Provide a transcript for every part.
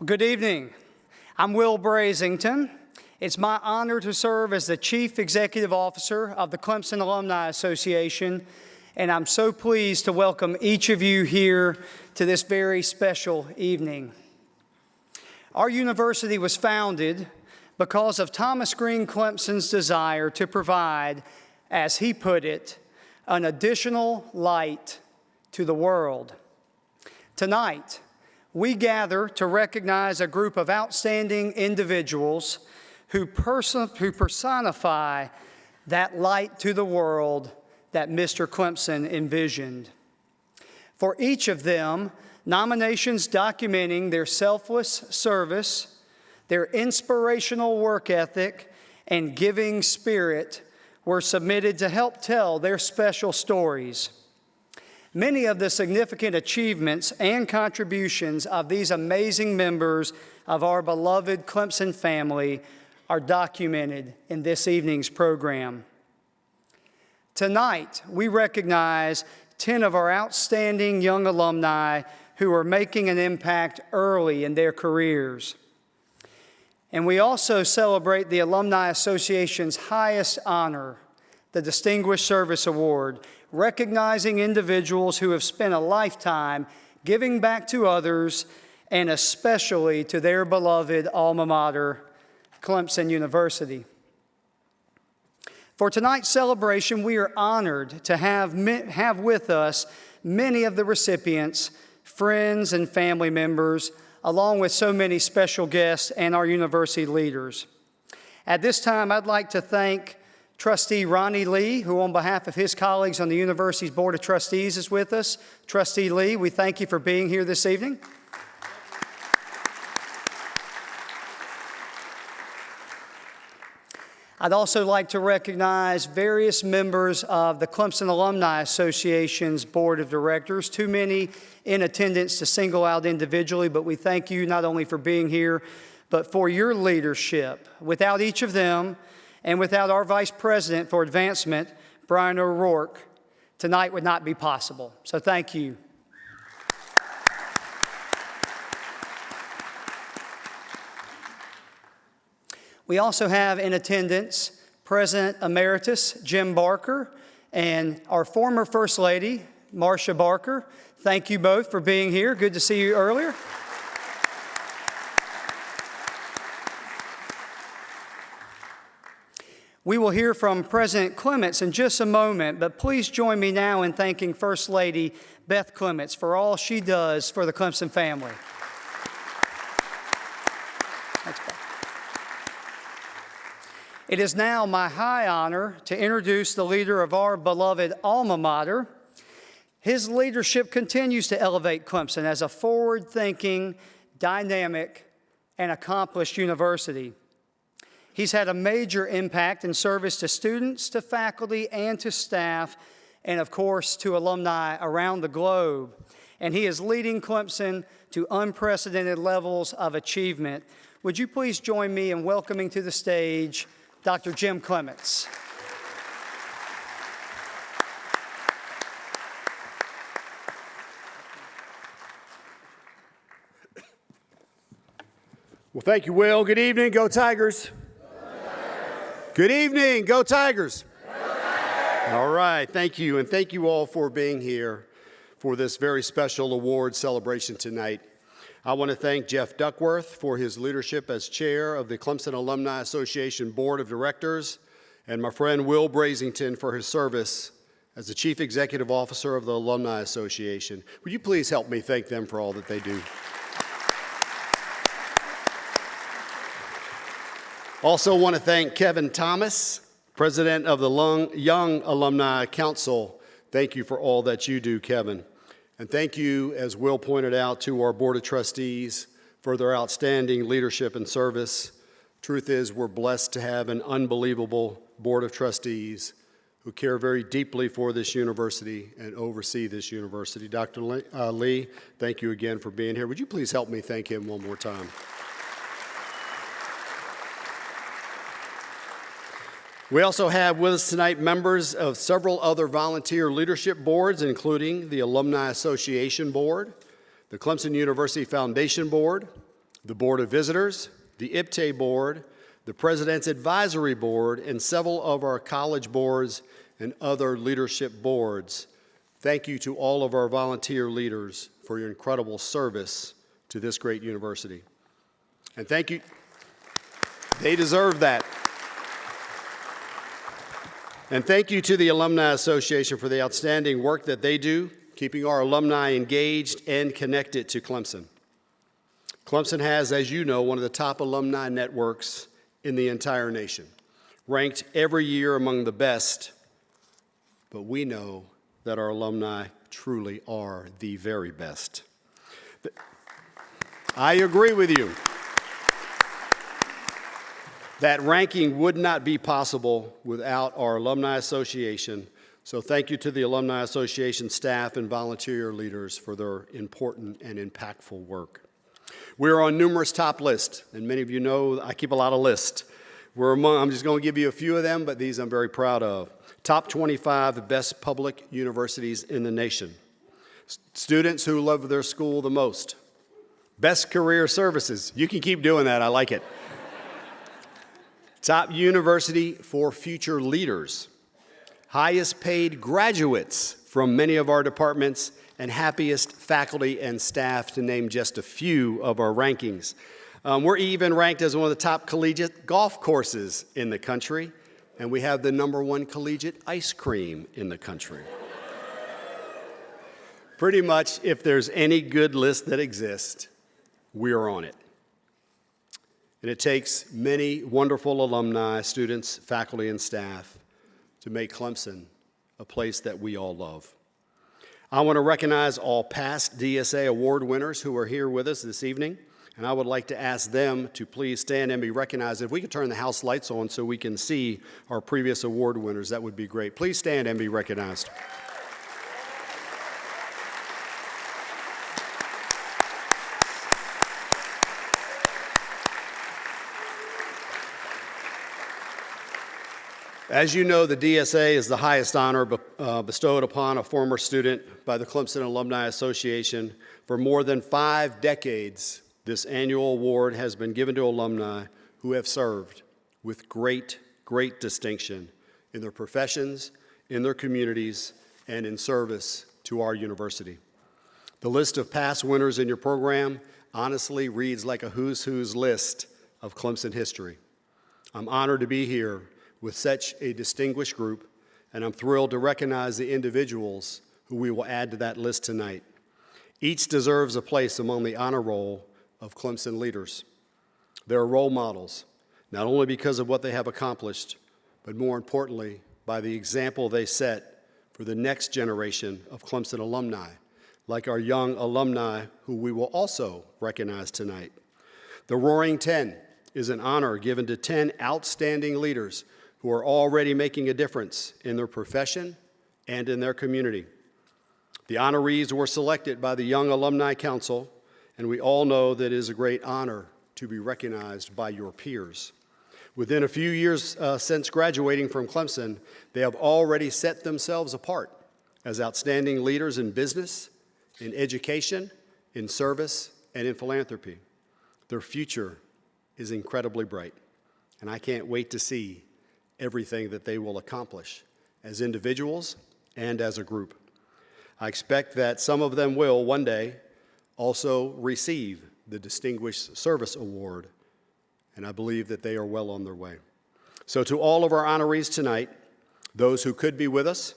Good evening. I'm Will Brazington. It's my honor to serve as the Chief Executive Officer of the Clemson Alumni Association, and I'm so pleased to welcome each of you here to this very special evening. Our university was founded because of Thomas Green Clemson's desire to provide, as he put it, an additional light to the world. Tonight, we gather to recognize a group of outstanding individuals who personify that light to the world that Mr. Clemson envisioned. For each of them, nominations documenting their selfless service, their inspirational work ethic, and giving spirit were submitted to help tell their special stories. Many of the significant achievements and contributions of these amazing members of our beloved Clemson family are documented in this evening's program. Tonight, we recognize 10 of our outstanding young alumni who are making an impact early in their careers. And we also celebrate the Alumni Association's highest honor, the Distinguished Service Award, recognizing individuals who have spent a lifetime giving back to others and especially to their beloved alma mater, Clemson University. For tonight's celebration, we are honored to have with us many of the recipients, friends and family members, along with so many special guests and our university leaders. At this time, I'd like to thank Trustee Ronnie Lee, who on behalf of his colleagues on the university's Board of Trustees is with us. Trustee Lee, we thank you for being here this evening. I'd also like to recognize various members of the Clemson Alumni Association's Board of Directors, too many in attendance to single out individually, but we thank you not only for being here, but for your leadership. Without each of them, and without our Vice President for Advancement, Brian O'Rourke, tonight would not be possible. So thank you. We also have in attendance President Emeritus Jim Barker and our former First Lady, Marcia Barker. Thank you both for being here. Good to see you earlier. We will hear from President Clements in just a moment, but please join me now in thanking First Lady Beth Clements for all she does for the Clemson family. Thanks, Beth. It is now my high honor to introduce the leader of our beloved alma mater. His leadership continues to elevate Clemson as a forward-thinking, dynamic, and accomplished university. He's had a major impact in service to students, to faculty, and to staff, and of course to alumni around the globe. And he is leading Clemson to unprecedented levels of achievement. Would you please join me in welcoming to the stage Dr. Jim Clements. Well, thank you, Will. Good evening. Go Tigers. Good evening. Go Tigers. Go Tigers. All right. Thank you. And thank you all for being here for this very special award celebration tonight. I want to thank Jeff Duckworth for his leadership as chair of the Clemson Alumni Association Board of Directors, and my friend Will Brazington for his service as the Chief Executive Officer of the Alumni Association. Would you please help me thank them for all that they do? Also want to thank Kevin Thomas, President of the Young Alumni Council. Thank you for all that you do, Kevin. And thank you, as Will pointed out, to our Board of Trustees for their outstanding leadership and service. Truth is, we're blessed to have an unbelievable Board of Trustees who care very deeply for this university and oversee this university. Dr. Lee, thank you again for being here. Would you please help me thank him one more time? We also have with us tonight members of several other volunteer leadership boards, including the Alumni Association Board, the Clemson University Foundation Board, the Board of Visitors, the IPTE Board, the President's Advisory Board, and several of our college boards and other leadership boards. Thank you to all of our volunteer leaders for your incredible service to this great university. And thank you. They deserve that. And thank you to the Alumni Association for the outstanding work that they do, keeping our alumni engaged and connected to Clemson. Clemson has, as you know, one of the top alumni networks in the entire nation, ranked every year among the best, but we know that our alumni truly are the very best. I agree with you. That ranking would not be possible without our Alumni Association, so thank you to the Alumni Association staff and volunteer leaders for their important and impactful work. We're on numerous top lists, and many of you know I keep a lot of lists. I'm just going to give you a few of them, but these I'm very proud of. Top 25 best public universities in the nation. Students who love their school the most. Best career services. You can keep doing that. I like it. Top university for future leaders. Highest paid graduates from many of our departments, and happiest faculty and staff, to name just a few of our rankings. We're even ranked as one of the top collegiate golf courses in the country, and we have the #1 collegiate ice cream in the country. Pretty much, if there's any good list that exists, we are on it. And it takes many wonderful alumni, students, faculty, and staff to make Clemson a place that we all love. I want to recognize all past DSA award winners who are here with us this evening, and I would like to ask them to please stand and be recognized. If we could turn the house lights on so we can see our previous award winners, that would be great. Please stand and be recognized. As you know, the DSA is the highest honor bestowed upon a former student by the Clemson Alumni Association. For more than 5 decades, this annual award has been given to alumni who have served with great distinction in their professions, in their communities, and in service to our university. The list of past winners in your program honestly reads like a who's who's list of Clemson history. I'm honored to be here with such a distinguished group, and I'm thrilled to recognize the individuals who we will add to that list tonight. Each deserves a place among the honor roll of Clemson leaders. They're role models, not only because of what they have accomplished, but more importantly, by the example they set for the next generation of Clemson alumni, like our young alumni who we will also recognize tonight. The Roaring 10 is an honor given to 10 outstanding leaders who are already making a difference in their profession and in their community. The honorees were selected by the Young Alumni Council, and we all know that it is a great honor to be recognized by your peers. Within a few years since graduating from Clemson, they have already set themselves apart as outstanding leaders in business, in education, in service, and in philanthropy. Their future is incredibly bright, and I can't wait to see everything that they will accomplish as individuals and as a group. I expect that some of them will one day also receive the Distinguished Service Award, and I believe that they are well on their way. So to all of our honorees tonight, those who could be with us,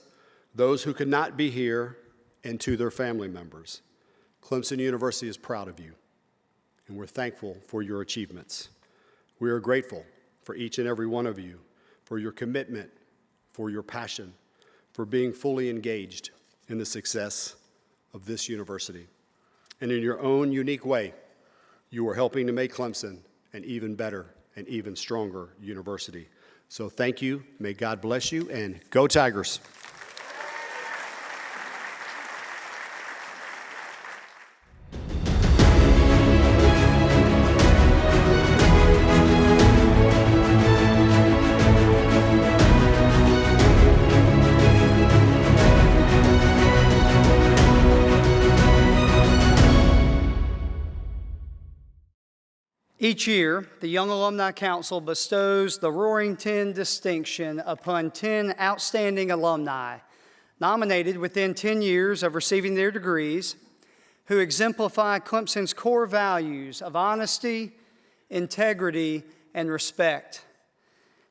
those who could not be here, and to their family members, Clemson University is proud of you, and we're thankful for your achievements. We are grateful for each and every one of you, for your commitment, for your passion, for being fully engaged in the success of this university. And in your own unique way, you are helping to make Clemson an even better and even stronger university. So thank you, may God bless you, and go Tigers. Each year, the Young Alumni Council bestows the Roaring 10 distinction upon 10 outstanding alumni nominated within 10 years of receiving their degrees who exemplify Clemson's core values of honesty, integrity, and respect.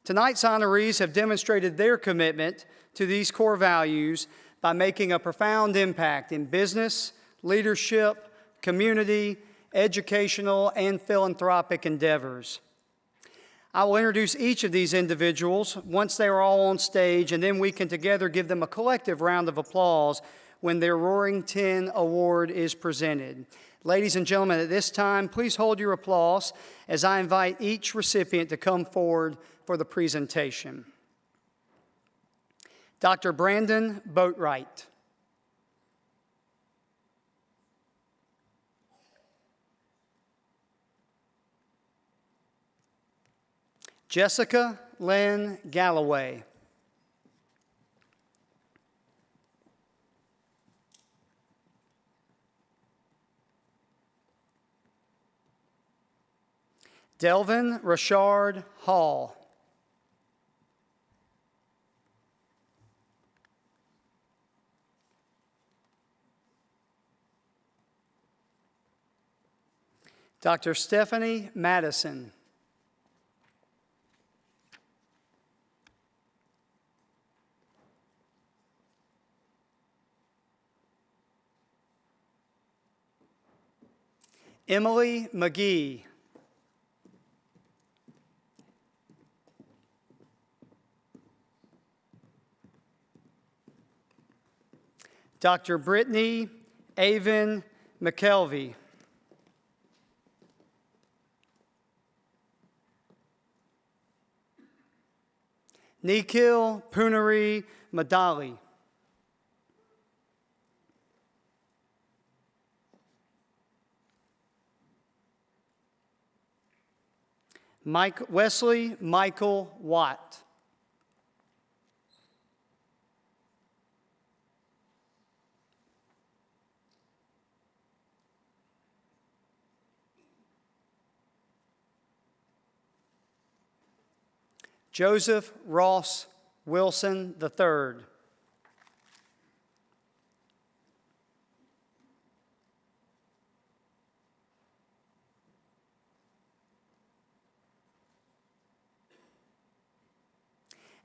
Tonight's honorees have demonstrated their commitment to these core values by making a profound impact in business, leadership, community, educational, and philanthropic endeavors. I will introduce each of these individuals once they are all on stage, and then we can together give them a collective round of applause when their Roaring 10 award is presented. Ladies and gentlemen, at this time, please hold your applause as I invite each recipient to come forward for the presentation. Dr. Brandon Boatwright. Jessica Lynn Galloway. Delvin Rashard Hall. Dr. Stephanie Madison. Emily McGee. Dr. Brittany Avon McKelvey. Nikhil Punari Madali. Wesley Michael Watt. Joseph Ross Wilson III.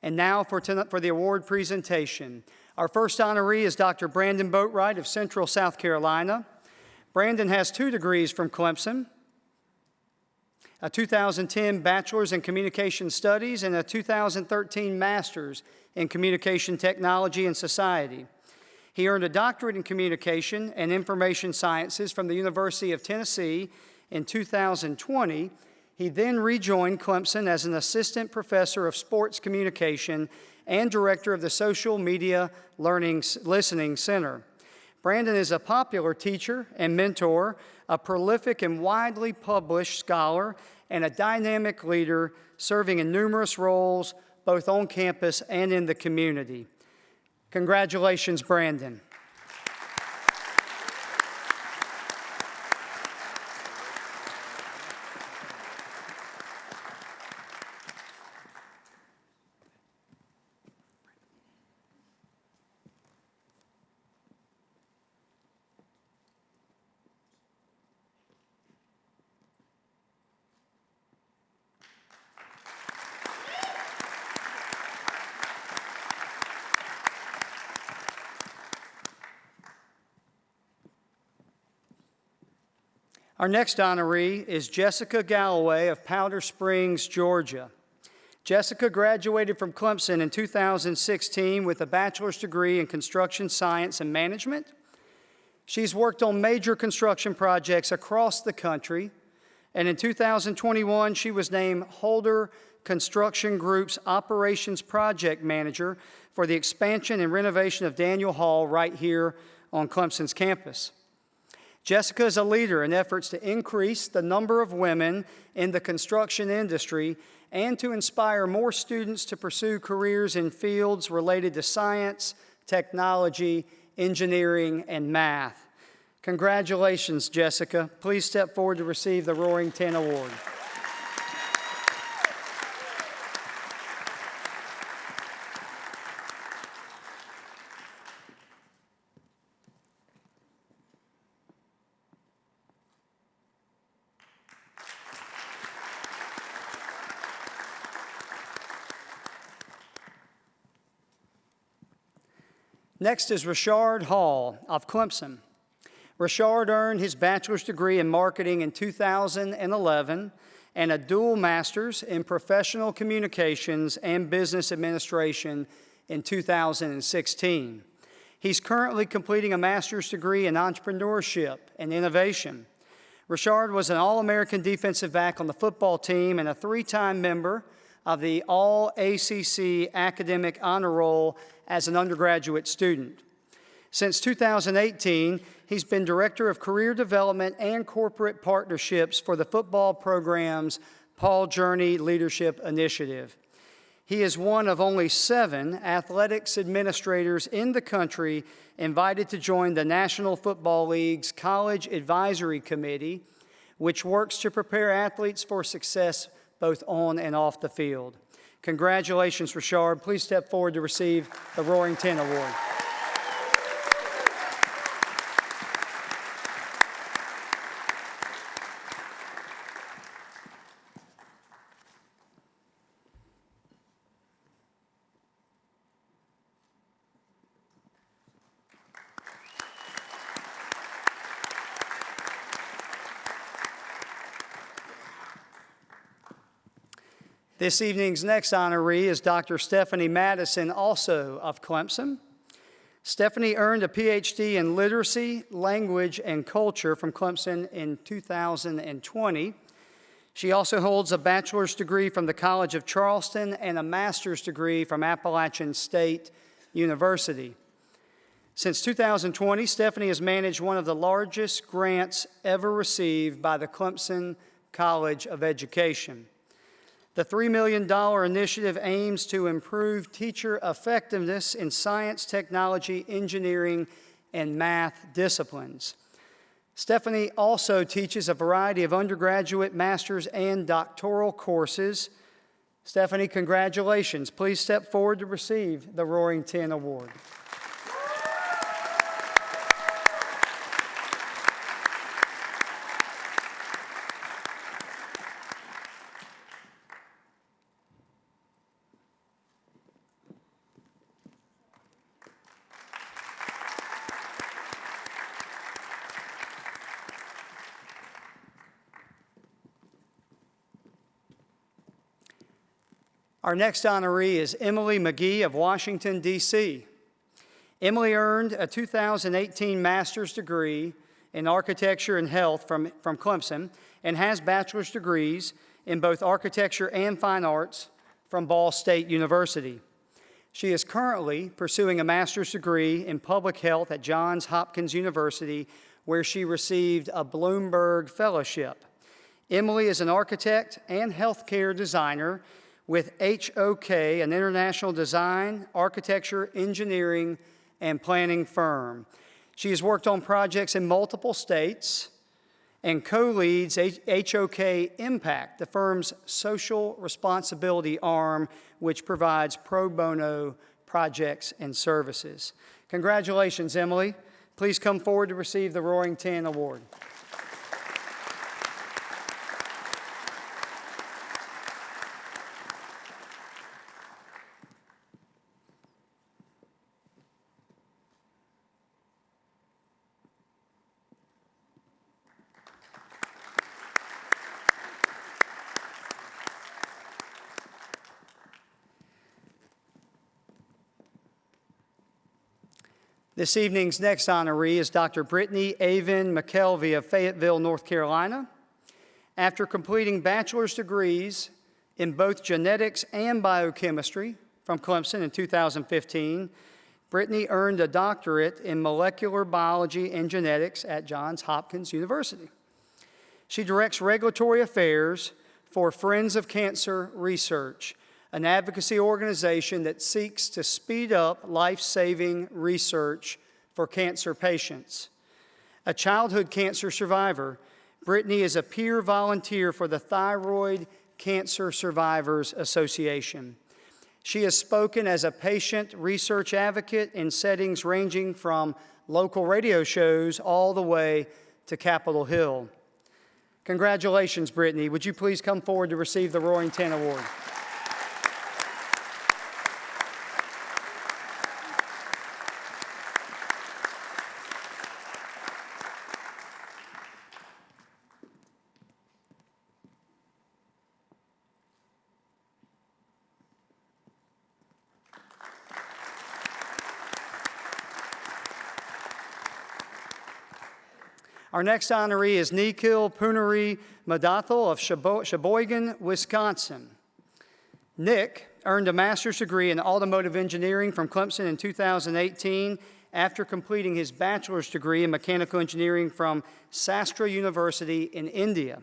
And now for the award presentation. Our first honoree is Dr. Brandon Boatwright of Central South Carolina. Brandon has 2 degrees from Clemson, a 2010 Bachelor's in Communication Studies and a 2013 Master's in Communication Technology and Society. He earned a doctorate in Communication and Information Sciences from the University of Tennessee in 2020. He then rejoined Clemson as an assistant professor of sports communication and director of the Social Media Listening Center. Brandon is a popular teacher and mentor, a prolific and widely published scholar, and a dynamic leader serving in numerous roles both on campus and in the community. Congratulations, Brandon. Our next honoree is Jessica Galloway of Powder Springs, Georgia. Jessica graduated from Clemson in 2016 with a bachelor's degree in construction science and management. She's worked on major construction projects across the country, and in 2021, she was named Holder Construction Group's Operations Project Manager for the expansion and renovation of Daniel Hall right here on Clemson's campus. Jessica is a leader in efforts to increase the number of women in the construction industry and to inspire more students to pursue careers in fields related to science, technology, engineering, and math. Congratulations, Jessica. Please step forward to receive the Roaring 10 Award. Next is Richard Hall of Clemson. Richard earned his bachelor's degree in marketing in 2011 and a dual master's in professional communications and business administration in 2016. He's currently completing a master's degree in entrepreneurship and innovation. Richard was an All-American defensive back on the football team and a three-time member of the All-ACC Academic Honor Roll as an undergraduate student. Since 2018, he's been Director of Career Development and Corporate Partnerships for the football program's Paul Journey Leadership Initiative. He is one of only 7 athletics administrators in the country invited to join the National Football League's College Advisory Committee, which works to prepare athletes for success both on and off the field. Congratulations, Richard. Please step forward to receive the Roaring 10 Award. This evening's next honoree is Dr. Stephanie Madison, also of Clemson. Stephanie earned a PhD in Literacy, Language, and Culture from Clemson in 2020. She also holds a bachelor's degree from the College of Charleston and a master's degree from Appalachian State University. Since 2020, Stephanie has managed one of the largest grants ever received by the Clemson College of Education. The $3 million initiative aims to improve teacher effectiveness in science, technology, engineering, and math disciplines. Stephanie also teaches a variety of undergraduate, master's, and doctoral courses. Stephanie, congratulations. Please step forward to receive the Roaring 10 Award. Our next honoree is Emily McGee of Washington, D.C. Emily earned a 2018 master's degree in architecture and health from Clemson and has bachelor's degrees in both architecture and fine arts from Ball State University. She is currently pursuing a master's degree in public health at Johns Hopkins University, where she received a Bloomberg Fellowship. Emily is an architect and healthcare designer with HOK, an international design, architecture, engineering, and planning firm. She has worked on projects in multiple states and co-leads HOK Impact, the firm's social responsibility arm, which provides pro bono projects and services. Congratulations, Emily. Please come forward to receive the Roaring 10 Award. This evening's next honoree is Dr. Brittany Avon McKelvey of Fayetteville, North Carolina. After completing bachelor's degrees in both genetics and biochemistry from Clemson in 2015, Brittany earned a doctorate in molecular biology and genetics at Johns Hopkins University. She directs regulatory affairs for Friends of Cancer Research, an advocacy organization that seeks to speed up life-saving research for cancer patients. A childhood cancer survivor, Brittany is a peer volunteer for the Thyroid Cancer Survivors Association. She has spoken as a patient research advocate in settings ranging from local radio shows all the way to Capitol Hill. Congratulations, Brittany. Would you please come forward to receive the Roaring 10 Award? Our next honoree is Nikhil Punari Madathal of Sheboygan, Wisconsin. Nick earned a master's degree in automotive engineering from Clemson in 2018 after completing his bachelor's degree in mechanical engineering from Sastra University in India.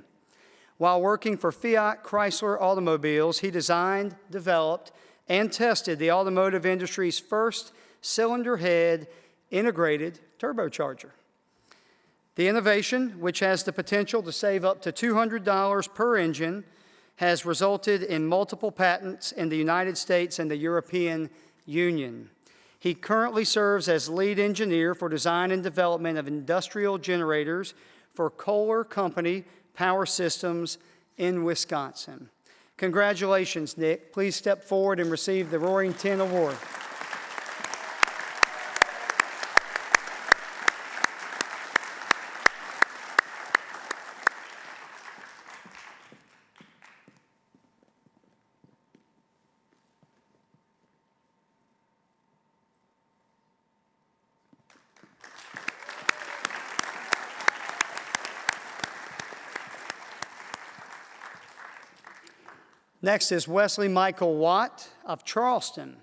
While working for Fiat Chrysler Automobiles, he designed, developed, and tested the automotive industry's first cylinder head integrated turbocharger. The innovation, which has the potential to save up to $200 per engine, has resulted in multiple patents in the United States and the European Union. He currently serves as lead engineer for design and development of industrial generators for Kohler Company Power Systems in Wisconsin. Congratulations, Nick. Please step forward and receive the Roaring 10 Award. Next is Wesley Michael Watt of Charleston.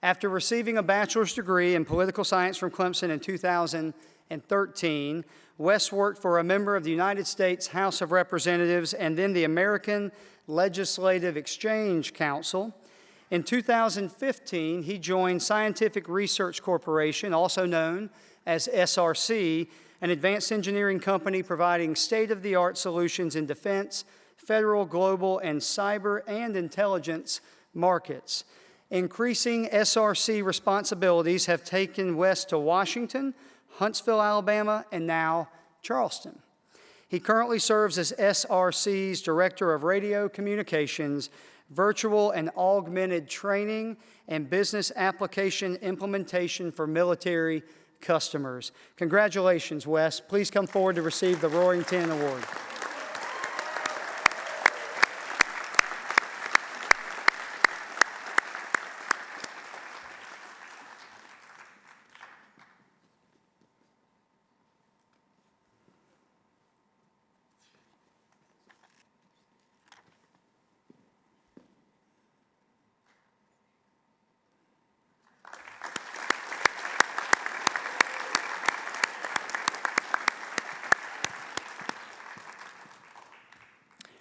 After receiving a bachelor's degree in political science from Clemson in 2013, Wes worked for a member of the United States House of Representatives and then the American Legislative Exchange Council. In 2015, he joined Scientific Research Corporation, also known as SRC, an advanced engineering company providing state-of-the-art solutions in defense, federal, global, and cyber and intelligence markets. Increasing SRC responsibilities have taken Wes to Washington, Huntsville, Alabama, and now Charleston. He currently serves as SRC's Director of Radio Communications, Virtual and Augmented Training, and Business Application Implementation for military customers. Congratulations, Wes. Please come forward to receive the Roaring 10 Award.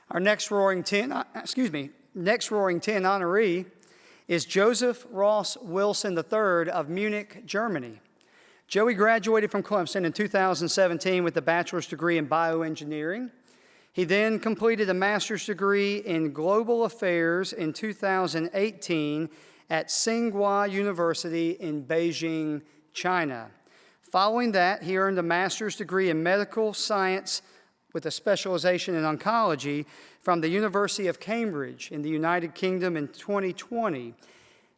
Our next Roaring 10 honoree is Joseph Ross Wilson III of Munich, Germany. Joey graduated from Clemson in 2017 with a bachelor's degree in bioengineering. He then completed a master's degree in global affairs in 2018 at Tsinghua University in Beijing, China. Following that, he earned a master's degree in medical science with a specialization in oncology from the University of Cambridge in the United Kingdom in 2020.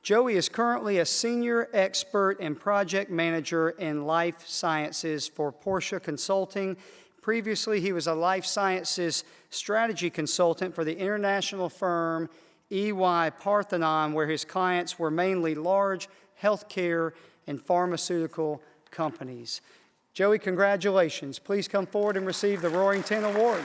Joey is currently a senior expert and project manager in life sciences for Porsche Consulting. Previously, he was a life sciences strategy consultant for the international firm EY Parthenon, where his clients were mainly large healthcare and pharmaceutical companies. Joey, congratulations. Please come forward and receive the Roaring 10 Award.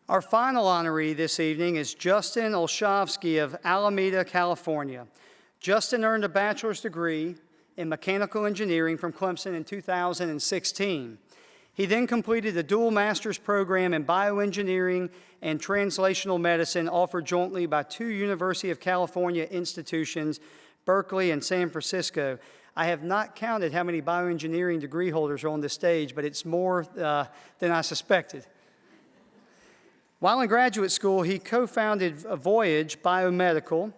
Our final honoree this evening is Justin Olshavsky of Alameda, California. Justin earned a bachelor's degree in mechanical engineering from Clemson in 2016. He then completed a dual master's program in bioengineering and translational medicine offered jointly by two University of California institutions, Berkeley and San Francisco. I have not counted how many bioengineering degree holders are on this stage, but it's more than I suspected. While in graduate school, he co-founded Voyage Biomedical,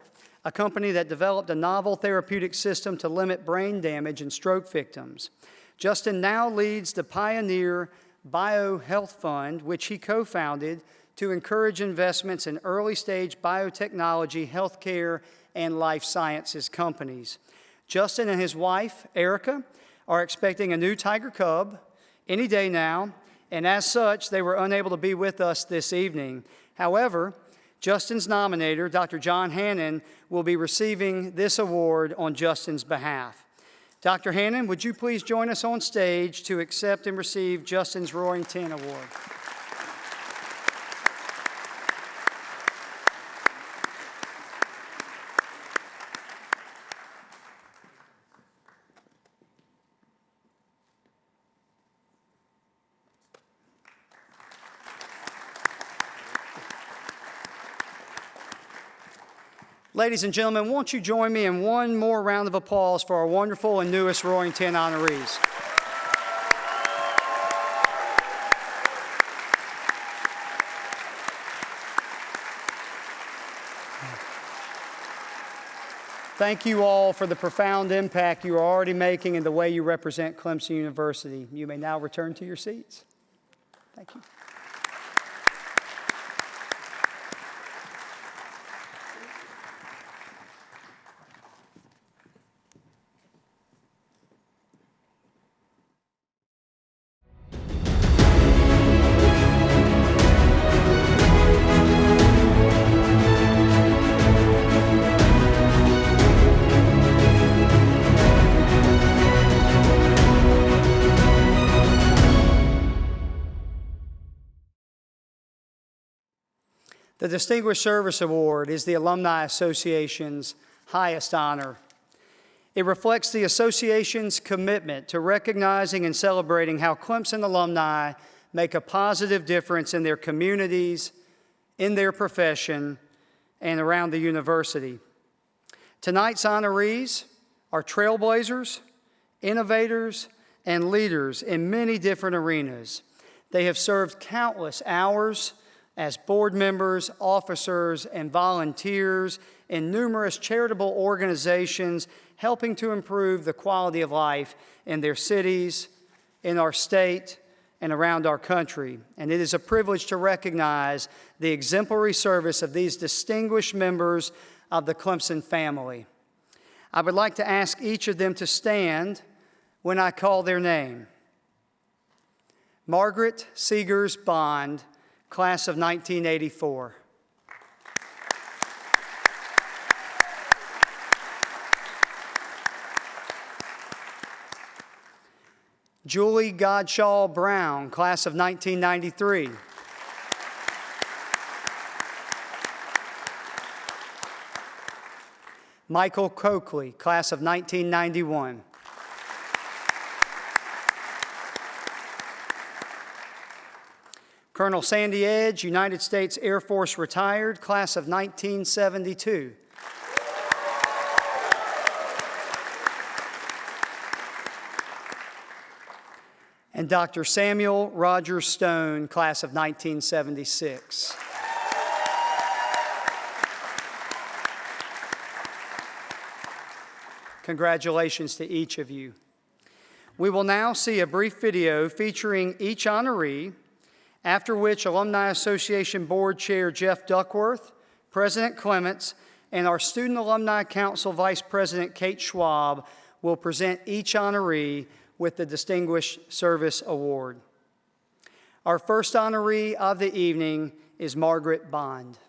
a company that developed a novel therapeutic system to limit brain damage in stroke victims. Justin now leads the Pioneer BioHealth Fund, which he co-founded to encourage investments in early-stage biotechnology, healthcare, and life sciences companies. Justin and his wife, Erica, are expecting a new tiger cub any day now, and as such, they were unable to be with us this evening. However, Justin's nominator, Dr. John Hannon, will be receiving this award on Justin's behalf. Dr. Hannon, would you please join us on stage to accept and receive Justin's Roaring 10 Award? Ladies and gentlemen, won't you join me in one more round of applause for our wonderful and newest Roaring 10 honorees. Thank you all for the profound impact you are already making in the way you represent Clemson University. You may now return to your seats. Thank you. The Distinguished Service Award is the Alumni Association's highest honor. It reflects the association's commitment to recognizing and celebrating how Clemson alumni make a positive difference in their communities, in their profession, and around the university. Tonight's honorees are trailblazers, innovators, and leaders in many different arenas. They have served countless hours as board members, officers, and volunteers in numerous charitable organizations, helping to improve the quality of life in their cities, in our state, and around our country. And it is a privilege to recognize the exemplary service of these distinguished members of the Clemson family. I would like to ask each of them to stand when I call their name. Margaret Seegers Bond, class of 1984. Julie Godshaw Brown, class of 1993. Michael Coakley, class of 1991. Colonel Sandy Edge, United States Air Force retired, class of 1972. And Dr. Samuel Roger Stone, class of 1976. Congratulations to each of you. We will now see a brief video featuring each honoree, after which Alumni Association Board Chair Jeff Duckworth, President Clements, and our Student Alumni Council Vice President Kate Schwab will present each honoree with the Distinguished Service Award. Our first honoree of the evening is Margaret Bond.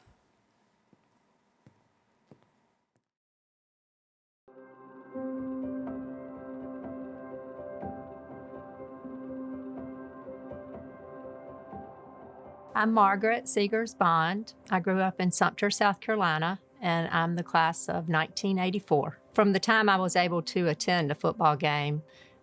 I'm Margaret Seegers Bond. I grew up in Sumter, South Carolina, and I'm the class of 1984. From the time I was able to attend a football game,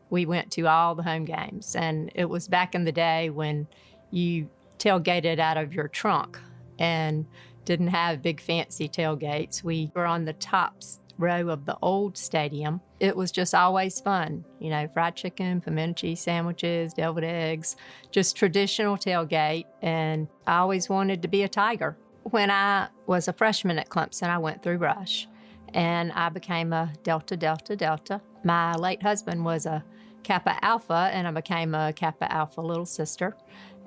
we went to all the home games. And it was back in the day when you tailgated out of your trunk and didn't have big fancy tailgates. We were on the top row of the old stadium. It was just always fun. You know, fried chicken, pimento cheese sandwiches, deviled eggs, just traditional tailgate. And I always wanted to be a Tiger. When I was a freshman at Clemson, I went through Rush and I became a Delta, Delta, Delta. My late husband was a Kappa Alpha and I became a Kappa Alpha little sister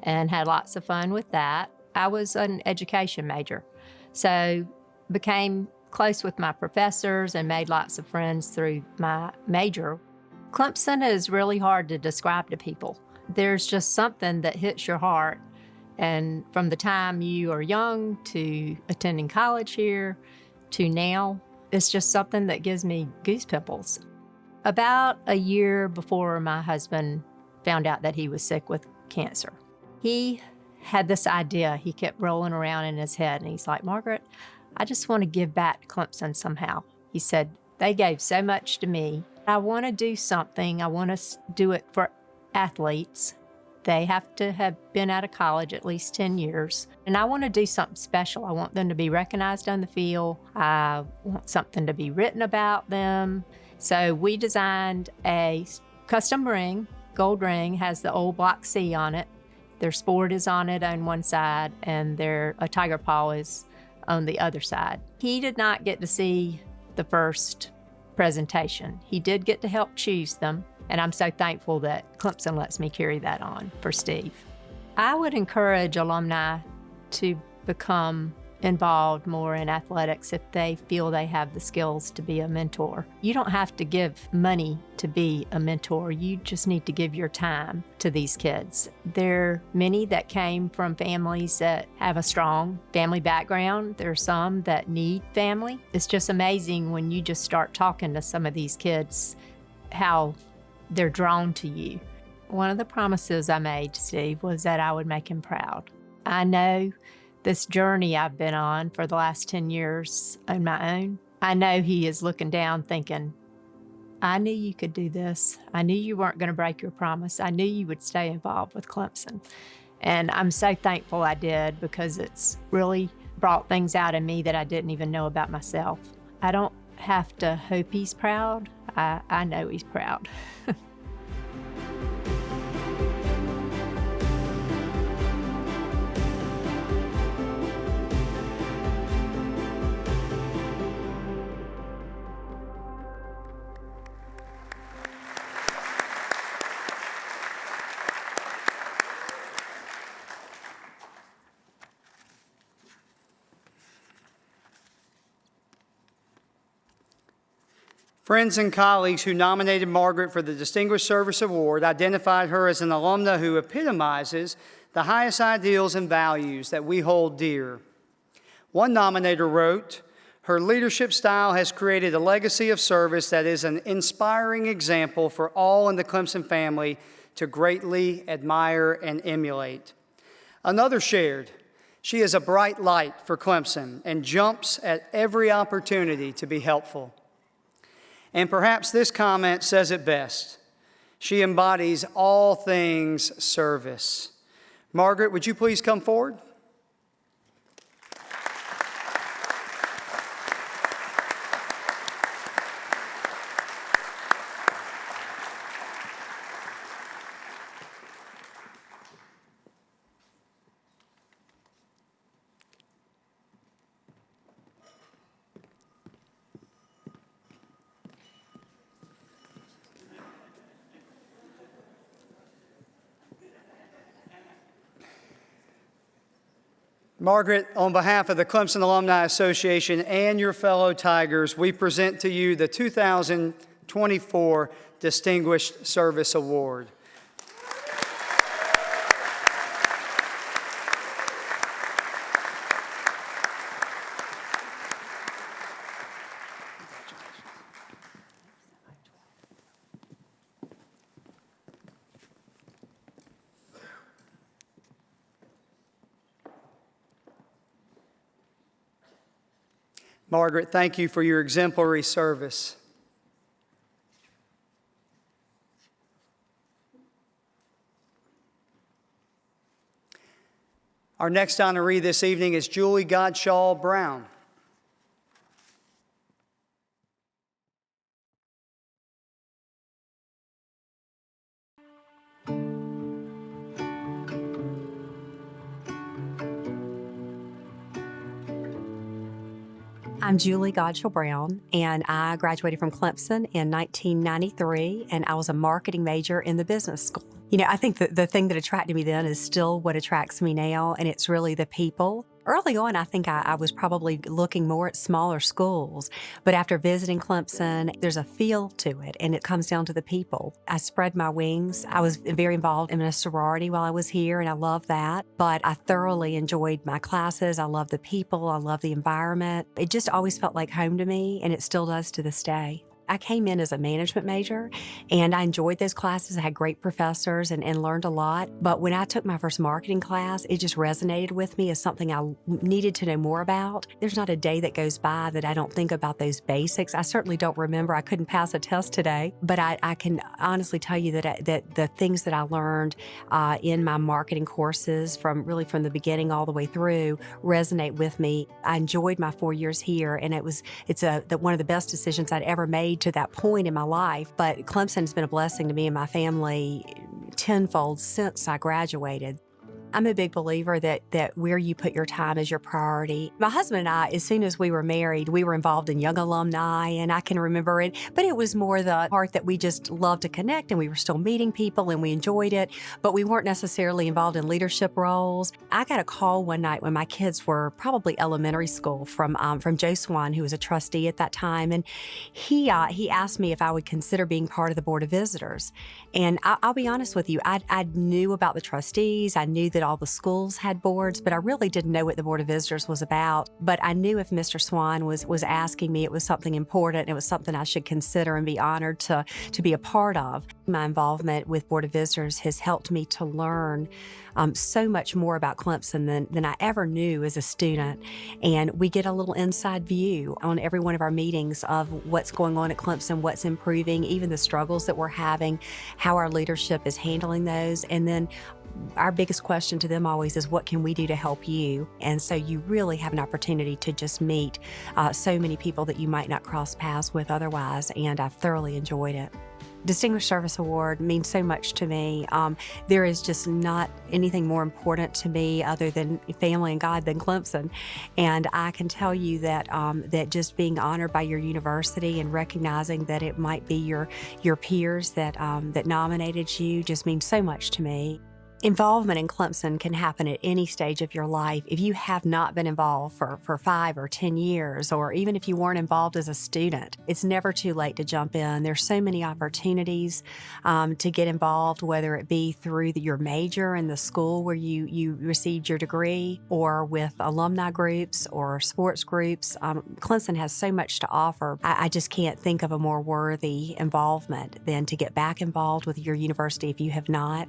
and had lots of fun with that. I was an education major, so became close with my professors and made lots of friends through my major. Clemson is really hard to describe to people. There's just something that hits your heart, and from the time you are young to attending college here to now, it's just something that gives me goose pimples. About a year before my husband found out that he was sick with cancer, he had this idea he kept rolling around in his head, and he's like, Margaret, I just want to give back to Clemson somehow. He said, they gave so much to me. I want to do something. I want to do it for athletes. They have to have been out of college at least 10 years. And I want to do something special. I want them to be recognized on the field. I want something to be written about them. So we designed a custom ring. Gold ring has the old block C on it. Their sport is on it on one side, and a tiger paw is on the other side. He did not get to see the first presentation. He did get to help choose them, and I'm so thankful that Clemson lets me carry that on for Steve. I would encourage alumni to become involved more in athletics if they feel they have the skills to be a mentor. You don't have to give money to be a mentor. You just need to give your time to these kids. There are many that came from families that have a strong family background. There are some that need family. It's just amazing when you just start talking to some of these kids how they're drawn to you. One of the promises I made to Steve was that I would make him proud. I know this journey I've been on for the last 10 years on my own, I know he is looking down thinking, I knew you could do this. I knew you weren't going to break your promise. I knew you would stay involved with Clemson. And I'm so thankful I did, because it's really brought things out in me that I didn't even know about myself. I don't have to hope he's proud. I know he's proud. Friends and colleagues who nominated Margaret for the Distinguished Service Award identified her as an alumna who epitomizes the highest ideals and values that we hold dear. One nominator wrote, her leadership style has created a legacy of service that is an inspiring example for all in the Clemson family to greatly admire and emulate. Another shared, she is a bright light for Clemson and jumps at every opportunity to be helpful. And perhaps this comment says it best. She embodies all things service. Margaret, would you please come forward? Margaret, on behalf of the Clemson Alumni Association and your fellow Tigers, we present to you the 2024 Distinguished Service Award. Margaret, thank you for your exemplary service. Our next honoree this evening is Julie Godshaw Brown. I'm Julie Godshaw Brown, and I graduated from Clemson in 1993, and I was a marketing major in the business school. I think the thing that attracted me then is still what attracts me now, and it's really the people. Early on, I think I was probably looking more at smaller schools, but after visiting Clemson, there's a feel to it, and it comes down to the people. I spread my wings. I was very involved in a sorority while I was here, and I love that, but I thoroughly enjoyed my classes. I love the people. I love the environment. It just always felt like home to me, and it still does to this day. I came in as a management major, and I enjoyed those classes. I had great professors and learned a lot. But when I took my first marketing class, it just resonated with me as something I needed to know more about. There's not a day that goes by that I don't think about those basics. I certainly don't remember. I couldn't pass a test today, but I can honestly tell you that the things that I learned in my marketing courses from the beginning all the way through resonate with me. I enjoyed my 4 years here, and it's one of the best decisions I'd ever made to that point in my life. But Clemson has been a blessing to me and my family tenfold since I graduated. I'm a big believer that where you put your time is your priority. My husband and I, as soon as we were married, we were involved in Young Alumni, and I can remember it, but it was more the part that we just loved to connect, and we were still meeting people, and we enjoyed it, but we weren't necessarily involved in leadership roles. I got a call one night when my kids were probably elementary school from Joe Swan, who was a trustee at that time, and he asked me if I would consider being part of the Board of Visitors. And I'll be honest with you, I knew about the trustees, I knew that all the schools had boards, but I really didn't know what the Board of Visitors was about. But I knew if Mr. Swan was asking me, it was something important, and it was something I should consider and be honored to be a part of. My involvement with Board of Visitors has helped me to learn so much more about Clemson than I ever knew as a student. And we get a little inside view on every one of our meetings of what's going on at Clemson, what's improving, even the struggles that we're having, how our leadership is handling those. And then our biggest question to them always is, what can we do to help you? And so you really have an opportunity to just meet so many people that you might not cross paths with otherwise, and I've thoroughly enjoyed it. Distinguished Service Award means so much to me. There is just not anything more important to me other than family and God than Clemson. And I can tell you that that just being honored by your university and recognizing that it might be your peers that nominated you just means so much to me. Involvement in Clemson can happen at any stage of your life. If you have not been involved for 5 or 10 years, or even if you weren't involved as a student, it's never too late to jump in. There's so many opportunities to get involved, whether it be through your major in the school where you received your degree, or with alumni groups or sports groups. Clemson has so much to offer. I just can't think of a more worthy involvement than to get back involved with your university if you have not.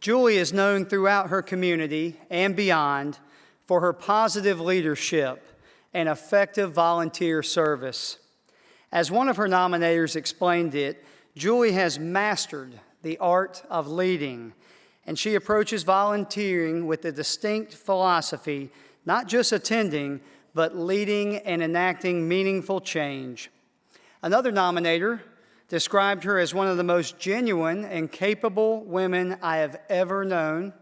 Julie is known throughout her community and beyond for her positive leadership and effective volunteer service. As one of her nominators explained it, Julie has mastered the art of leading, and she approaches volunteering with a distinct philosophy, not just attending, but leading and enacting meaningful change. Another nominator described her as one of the most genuine and capable women I have ever known.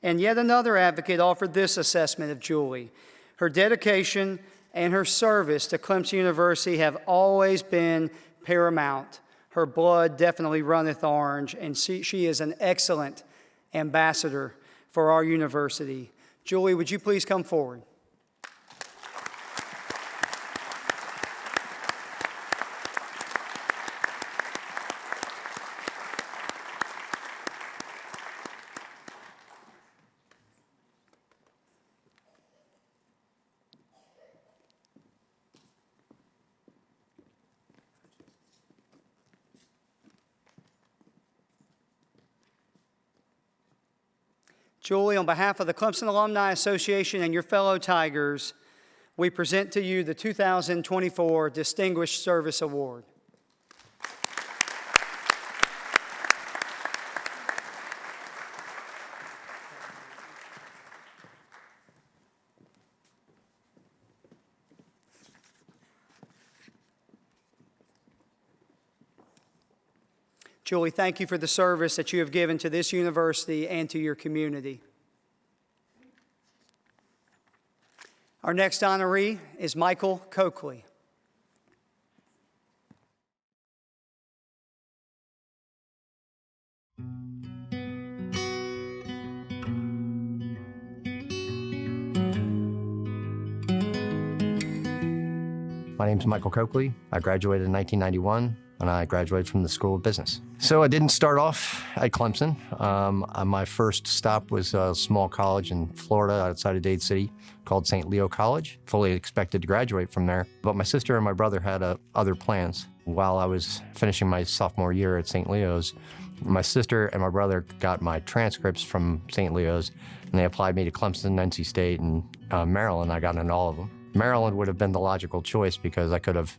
And yet another advocate offered this assessment of Julie: her dedication and her service to Clemson University have always been paramount. Her blood definitely runneth orange, and she is an excellent ambassador for our university. Julie, would you please come forward? Julie, on behalf of the Clemson Alumni Association and your fellow Tigers, we present to you the 2024 Distinguished Service Award. Julie, thank you for the service that you have given to this university and to your community. Our next honoree is Michael Coakley. My name is Michael Coakley. I graduated in 1991, and I graduated from the School of Business. So I didn't start off at Clemson. My first stop was a small college in Florida outside of Dade City called St. Leo College. Fully expected to graduate from there, but my sister and my brother had other plans. While I was finishing my sophomore year at St. Leo's, my sister and my brother got my transcripts from St. Leo's, and they applied me to Clemson, NC State, and Maryland. I got into all of them. Maryland would have been the logical choice because I could have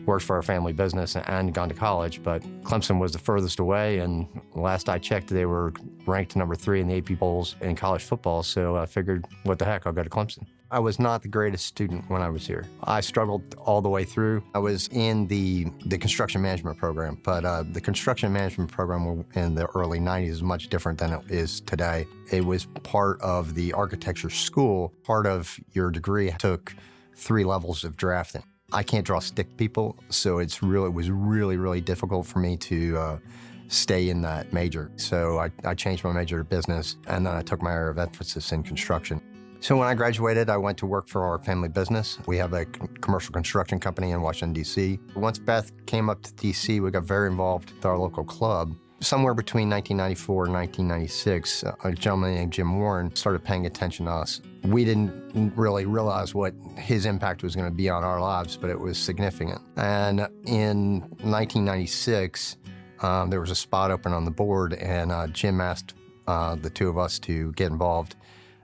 worked for a family business and gone to college, but Clemson was the furthest away, and last I checked, they were ranked number 3 in the AP polls in college football, so I figured, what the heck, I'll go to Clemson. I was not the greatest student when I was here. I struggled all the way through. I was in the construction management program, but the construction management program in the early 90s is much different than it is today. It was part of the architecture school. Part of your degree took 3 levels of drafting. I can't draw stick people, so it was really difficult for me to stay in that major. So I changed my major to business, and then I took my area of emphasis in construction. So when I graduated, I went to work for our family business. We have a commercial construction company in Washington, D.C. Once Beth came up to D.C., we got very involved with our local club. Somewhere between 1994 and 1996, a gentleman named Jim Warren started paying attention to us. We didn't really realize what his impact was going to be on our lives, but it was significant. And in 1996, there was a spot open on the board, and Jim asked the two of us to get involved.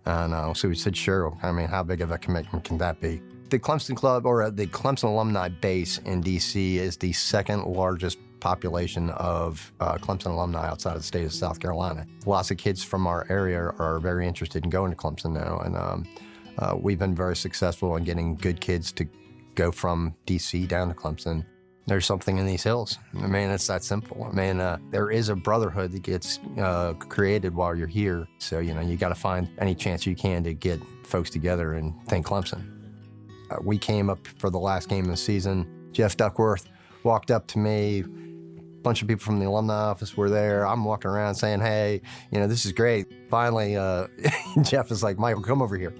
And so we said, sure. I mean, how big of a commitment can that be? The Clemson Club, or the Clemson alumni base in D.C., is the second largest population of Clemson alumni outside of the state of South Carolina. Lots of kids from our area are very interested in going to Clemson now, and we've been very successful in getting good kids to go from D.C. down to Clemson. There's something in these hills. I mean, it's that simple. I mean, there is a brotherhood that gets created while you're here. So, you got to find any chance you can to get folks together and thank Clemson. We came up for the last game of the season. Jeff Duckworth walked up to me. A bunch of people from the alumni office were there. I'm walking around saying, hey, this is great. Finally, Jeff is like, Michael, come over here.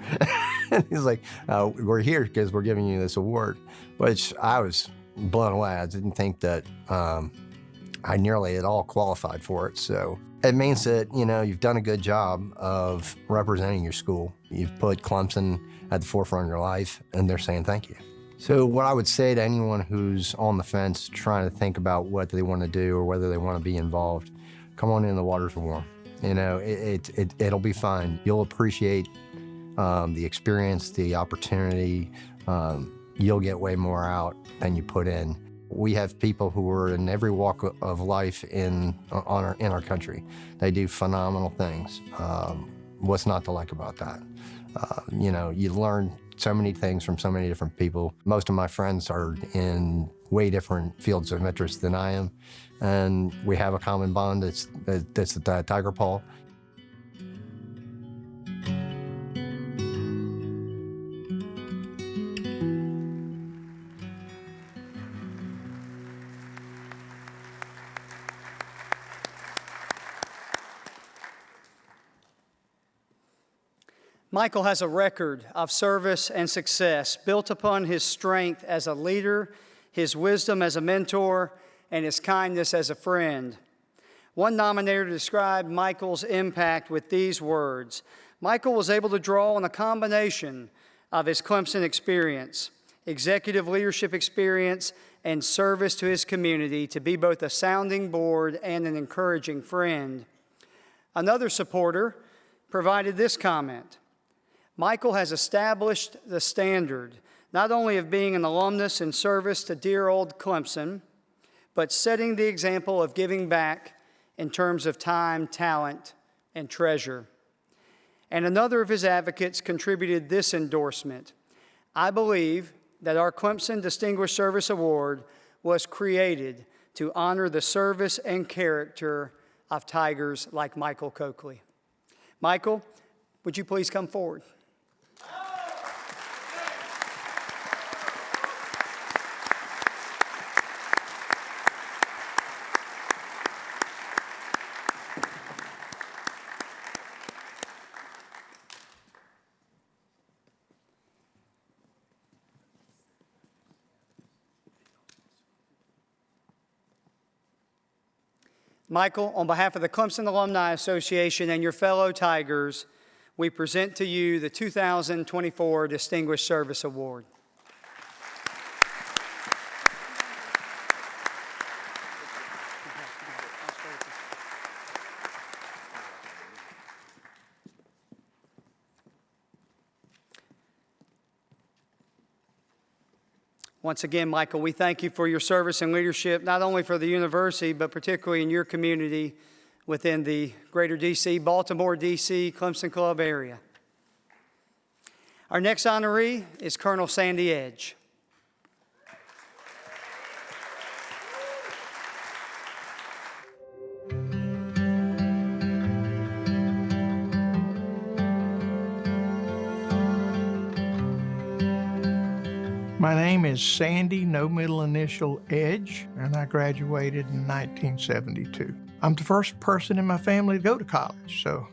And he's like, we're here because we're giving you this award, which I was blown away. I didn't think that I nearly at all qualified for it. So it means that, you've done a good job of representing your school. You've put Clemson at the forefront of your life, and they're saying thank you. So what I would say to anyone who's on the fence trying to think about what they want to do or whether they want to be involved, come on in, the waters are warm. It'll be fine. You'll appreciate the experience, the opportunity. You'll get way more out than you put in. We have people who are in every walk of life in our country. They do phenomenal things. What's not to like about that? You learn so many things from so many different people. Most of my friends are in way different fields of interest than I am, and we have a common bond. That's the Tiger Paw. Michael has a record of service and success built upon his strength as a leader, his wisdom as a mentor, and his kindness as a friend. One nominator described Michael's impact with these words: Michael was able to draw on a combination of his Clemson experience, executive leadership experience, and service to his community to be both a sounding board and an encouraging friend. Another supporter provided this comment: Michael has established the standard, not only of being an alumnus in service to dear old Clemson, but setting the example of giving back in terms of time, talent, and treasure. And another of his advocates contributed this endorsement: I believe that our Clemson Distinguished Service Award was created to honor the service and character of Tigers like Michael Coakley. Michael, would you please come forward? Michael, on behalf of the Clemson Alumni Association and your fellow Tigers, we present to you the 2024 Distinguished Service Award. Once again, Michael, we thank you for your service and leadership, not only for the university, but particularly in your community within the greater D.C., Baltimore, D.C., Clemson Club area. Our next honoree is Colonel Sandy Edge. My name is Sandy, no middle initial, Edge, and I graduated in 1972. I'm the first person in my family to go to college, so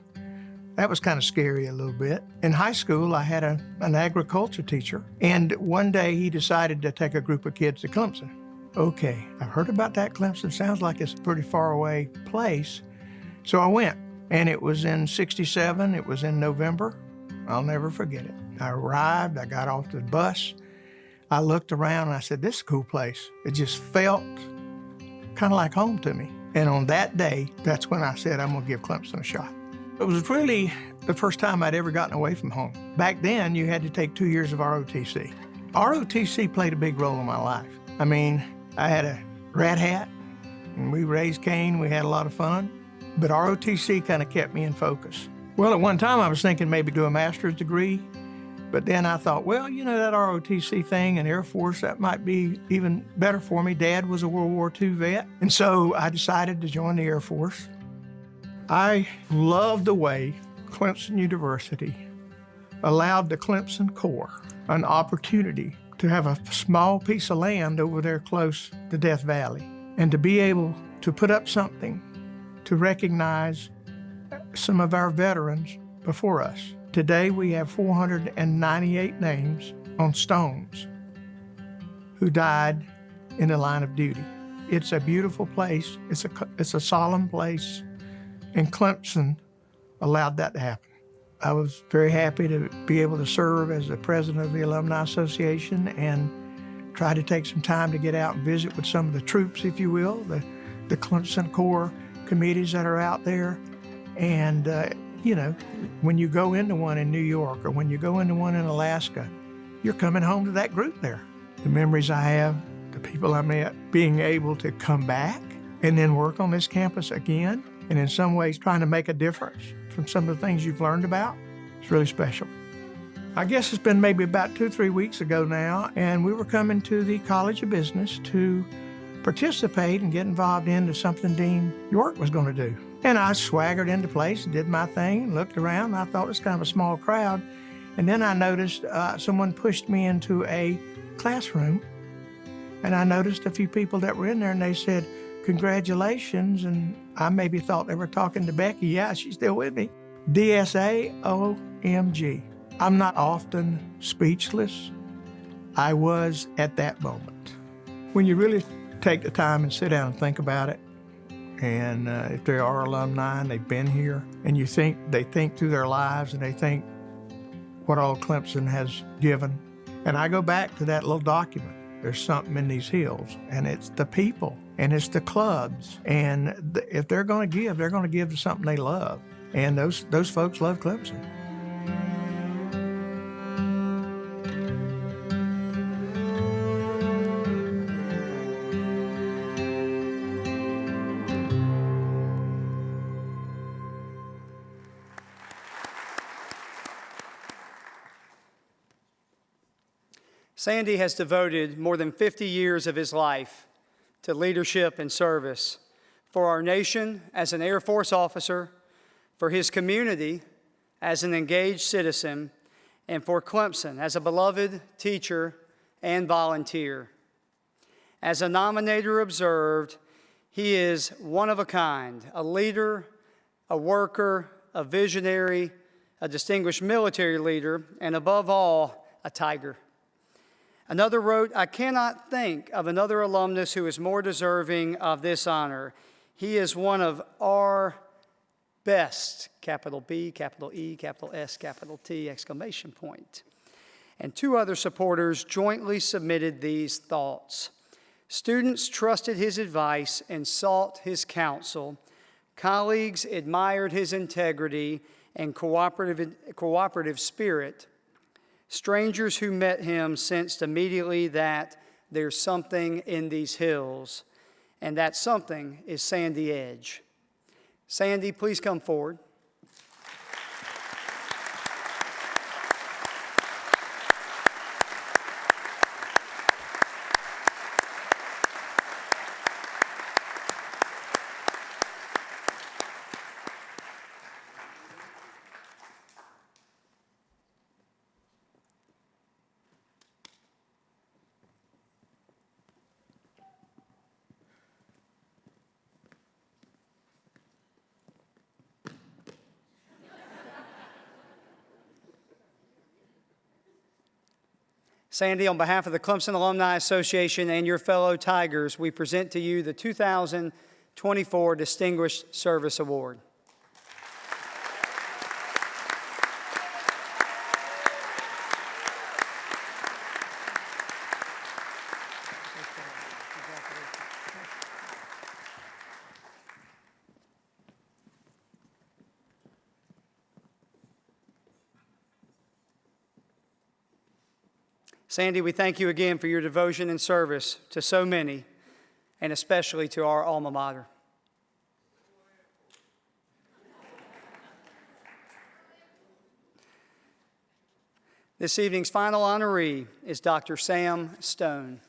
that was kind of scary a little bit. In high school, I had an agriculture teacher, and one day he decided to take a group of kids to Clemson. Okay, I've heard about that Clemson. Sounds like it's a pretty far away place. So I went, and it was in '67. It was in November. I'll never forget it. I arrived, I got off the bus. I looked around and I said, this is a cool place. It just felt kind of like home to me. And on that day, that's when I said, I'm going to give Clemson a shot. It was really the first time I'd ever gotten away from home. Back then, you had to take 2 years of ROTC. ROTC played a big role in my life. I mean, I had a rat hat, and we raised Cain. We had a lot of fun. But ROTC kind of kept me in focus. Well, at one time, I was thinking maybe do a master's degree. But then I thought, well, you know, that ROTC thing and Air Force, that might be even better for me. Dad was a World War II vet. And so I decided to join the Air Force. I loved the way Clemson University allowed the Clemson Corps an opportunity to have a small piece of land over there close to Death Valley and to be able to put up something to recognize some of our veterans before us. Today, we have 498 names on stones who died in the line of duty. It's a beautiful place. It's a solemn place, and Clemson allowed that to happen. I was very happy to be able to serve as the president of the Alumni Association and try to take some time to get out and visit with some of the troops, if you will, the Clemson Corps committees that are out there. And you know, when you go into one in New York or when you go into one in Alaska, you're coming home to that group there. The memories I have, the people I met, being able to come back and then work on this campus again, and in some ways trying to make a difference from some of the things you've learned about, it's really special. I guess it's been maybe about 2 or 3 weeks ago now, and we were coming to the College of Business to participate and get involved into something Dean York was going to do. And I swaggered into place and did my thing and looked around. And I thought it was kind of a small crowd. And then I noticed someone pushed me into a classroom. And I noticed a few people that were in there, and they said, congratulations. And I maybe thought they were talking to Becky. Yeah, she's still with me. DSA-OMG. I'm not often speechless. I was at that moment. When you really take the time and sit down and think about it, and if they are alumni and they've been here, and they think through their lives and they think what all Clemson has given. And I go back to that little document. There's something in these hills, and it's the people, and it's the clubs. And if they're going to give, they're going to give to something they love. And those folks love Clemson. Sandy has devoted more than 50 years of his life to leadership and service, for our nation as an Air Force officer, for his community as an engaged citizen, and for Clemson as a beloved teacher and volunteer. As a nominator observed, he is one of a kind, a leader, a worker, a visionary, a distinguished military leader, and above all, a tiger. Another wrote, "I cannot think of another alumnus who is more deserving of this honor. He is one of our best," capital B, capital E, capital S, capital T, exclamation point. And two other supporters jointly submitted these thoughts. Students trusted his advice and sought his counsel. Colleagues admired his integrity and cooperative spirit. Strangers who met him sensed immediately that there's something in these hills, and that something is Sandy Edge. Sandy, please come forward. Sandy, on behalf of the Clemson Alumni Association and your fellow Tigers, we present to you the 2024 Distinguished Service Award. Sandy, we thank you again for your devotion and service to so many, and especially to our alma mater. This evening's final honoree is Dr. Sam Stone.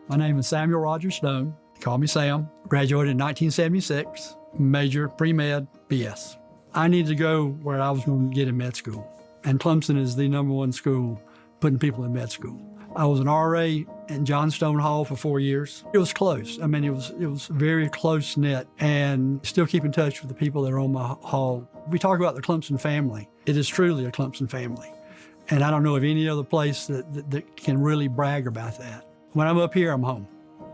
My name is Samuel Roger Stone. Call me Sam. Graduated in 1976, major pre-med BS. I needed to go where I was going to get in med school. And Clemson is the #1 school putting people in med school. I was an RA in Johnstone Hall for 4 years. It was close. I mean, it was very close-knit, and still keep in touch with the people that are on my hall. We talk about the Clemson family. It is truly a Clemson family. And I don't know of any other place that can really brag about that. When I'm up here, I'm home,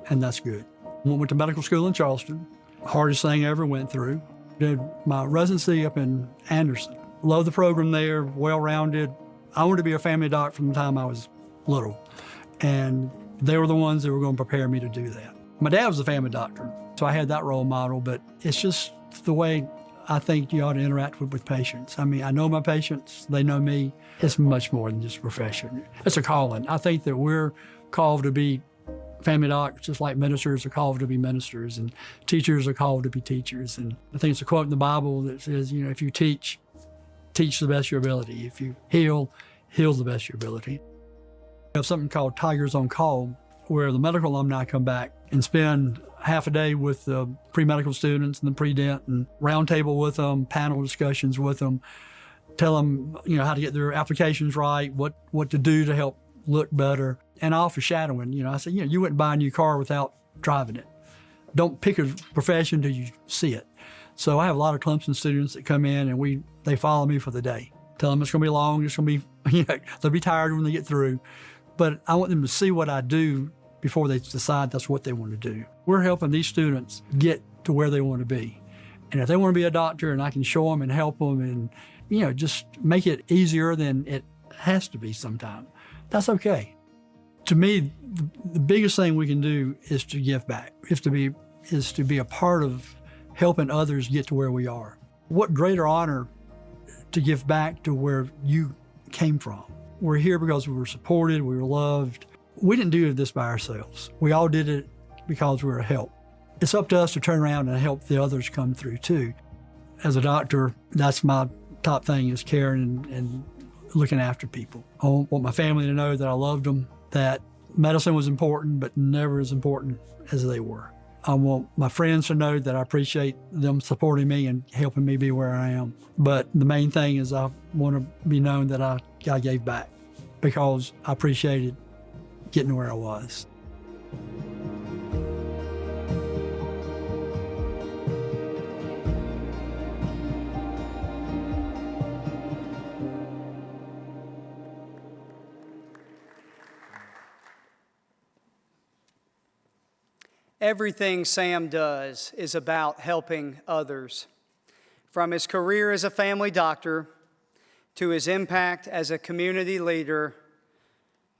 and that's good. Went to medical school in Charleston. Hardest thing I ever went through. Did my residency up in Anderson. Love the program there, well-rounded. I wanted to be a family doc from the time I was little, and they were the ones that were going to prepare me to do that. My dad was a family doctor, so I had that role model, but it's just the way I think you ought to interact with patients. I mean, I know my patients, they know me. It's much more than just a profession. It's a calling. I think that we're called to be family docs, just like ministers are called to be ministers, and teachers are called to be teachers. And I think it's a quote in the Bible that says, you know, if you teach the best of your ability. If you heal the best of your ability. We have something called Tigers on Call, where the medical alumni come back and spend half a day with the pre-medical students and the pre-dent, and roundtable with them, panel discussions with them, tell them, you know, how to get their applications right, what to do to help look better, and offer shadowing. You know, I said, you know, you wouldn't buy a new car without driving it. Don't pick a profession till you see it. So I have a lot of Clemson students that come in and they follow me for the day. Tell them it's going to be long, it's going to be, you know, they'll be tired when they get through. But I want them to see what I do before they decide that's what they want to do. We're helping these students get to where they want to be. And if they want to be a doctor and I can show them and help them and, you know, just make it easier than it has to be sometimes, that's okay. To me, the biggest thing we can do is to give back, is to be a part of helping others get to where we are. What greater honor to give back to where you came from. We're here because we were supported, we were loved. We didn't do this by ourselves. We all did it because we were helped. It's up to us to turn around and help the others come through too. As a doctor, that's my top thing, is caring and looking after people. I want my family to know that I loved them, that medicine was important, but never as important as they were. I want my friends to know that I appreciate them supporting me and helping me be where I am. But the main thing is I want to be known that I gave back, because I appreciated getting where I was. Everything Sam does is about helping others. From his career as a family doctor, to his impact as a community leader,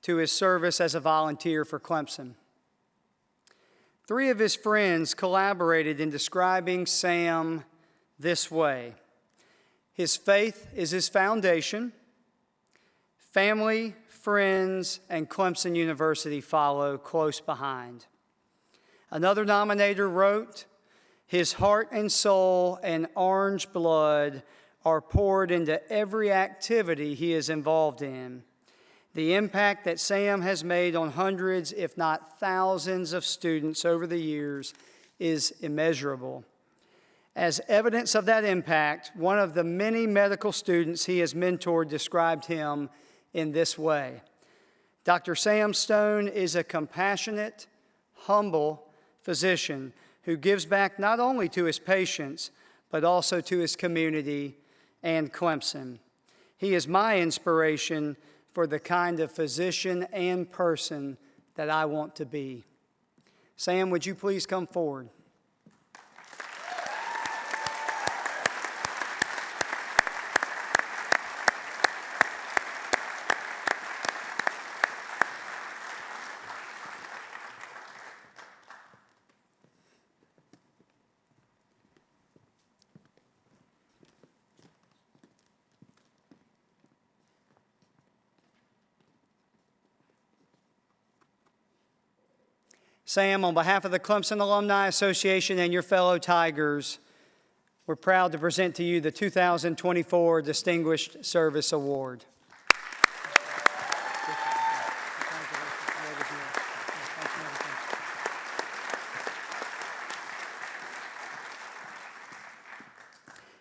to his service as a volunteer for Clemson. 3 of his friends collaborated in describing Sam this way: his faith is his foundation, family, friends, and Clemson University follow close behind. Another nominator wrote, his heart and soul and orange blood are poured into every activity he is involved in. The impact that Sam has made on hundreds, if not thousands, of students over the years is immeasurable. As evidence of that impact, one of the many medical students he has mentored described him in this way: Dr. Sam Stone is a compassionate, humble physician who gives back not only to his patients, but also to his community and Clemson. He is my inspiration for the kind of physician and person that I want to be. Sam, would you please come forward? Sam, on behalf of the Clemson Alumni Association and your fellow Tigers, we're proud to present to you the 2024 Distinguished Service Award.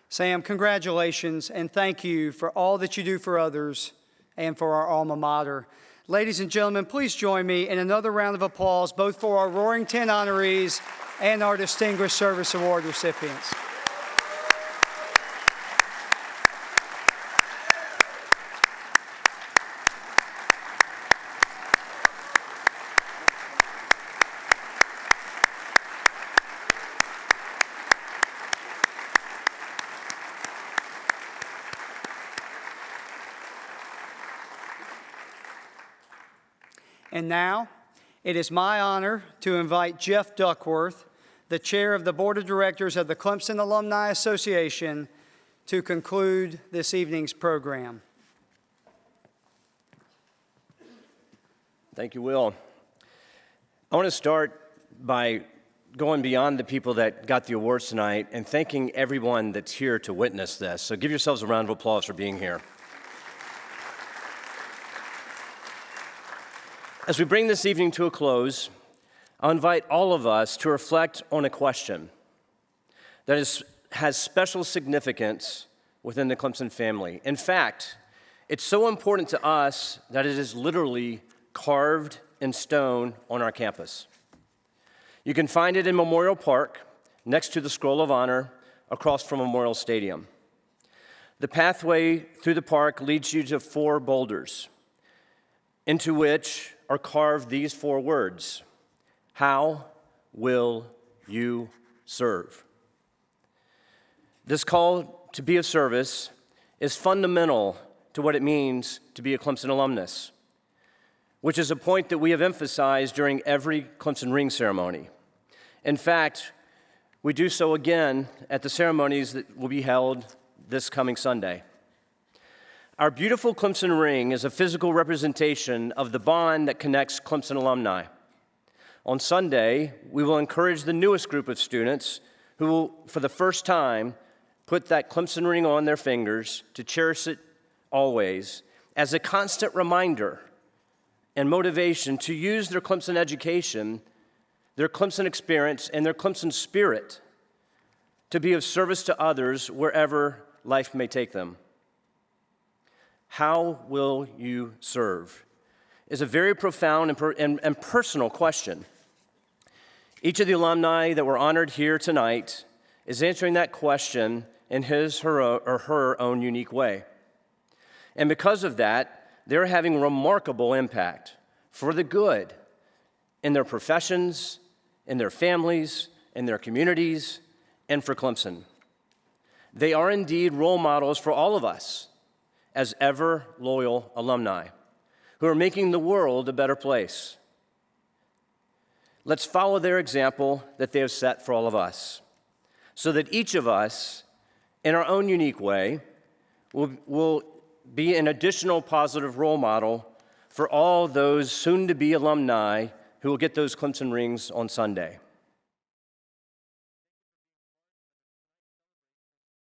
Sam, congratulations and thank you for all that you do for others and for our alma mater. Ladies and gentlemen, please join me in another round of applause, both for our Roaring 10 honorees and our Distinguished Service Award recipients. And now, it is my honor to invite Jeff Duckworth, the chair of the Board of Directors of the Clemson Alumni Association, to conclude this evening's program. Thank you, Will. I want to start by going beyond the people that got the awards tonight and thanking everyone that's here to witness this. So give yourselves a round of applause for being here. As we bring this evening to a close, I'll invite all of us to reflect on a question that has special significance within the Clemson family. In fact, it's so important to us that it is literally carved in stone on our campus. You can find it in Memorial Park, next to the Scroll of Honor, across from Memorial Stadium. The pathway through the park leads you to 4 boulders, into which are carved these 4 words: how will you serve? This call to be of service is fundamental to what it means to be a Clemson alumnus, which is a point that we have emphasized during every Clemson ring ceremony. In fact, we do so again at the ceremonies that will be held this coming Sunday. Our beautiful Clemson ring is a physical representation of the bond that connects Clemson alumni. On Sunday, we will encourage the newest group of students who will, for the first time, put that Clemson ring on their fingers to cherish it always as a constant reminder and motivation to use their Clemson education, their Clemson experience, and their Clemson spirit to be of service to others wherever life may take them. How will you serve? Is a very profound and personal question. Each of the alumni that were honored here tonight is answering that question in his or her own unique way. And because of that, they're having remarkable impact for the good in their professions, in their families, in their communities, and for Clemson. They are indeed role models for all of us as ever loyal alumni who are making the world a better place. Let's follow their example that they have set for all of us, so that each of us, in our own unique way, will be an additional positive role model for all those soon-to-be alumni who will get those Clemson rings on Sunday.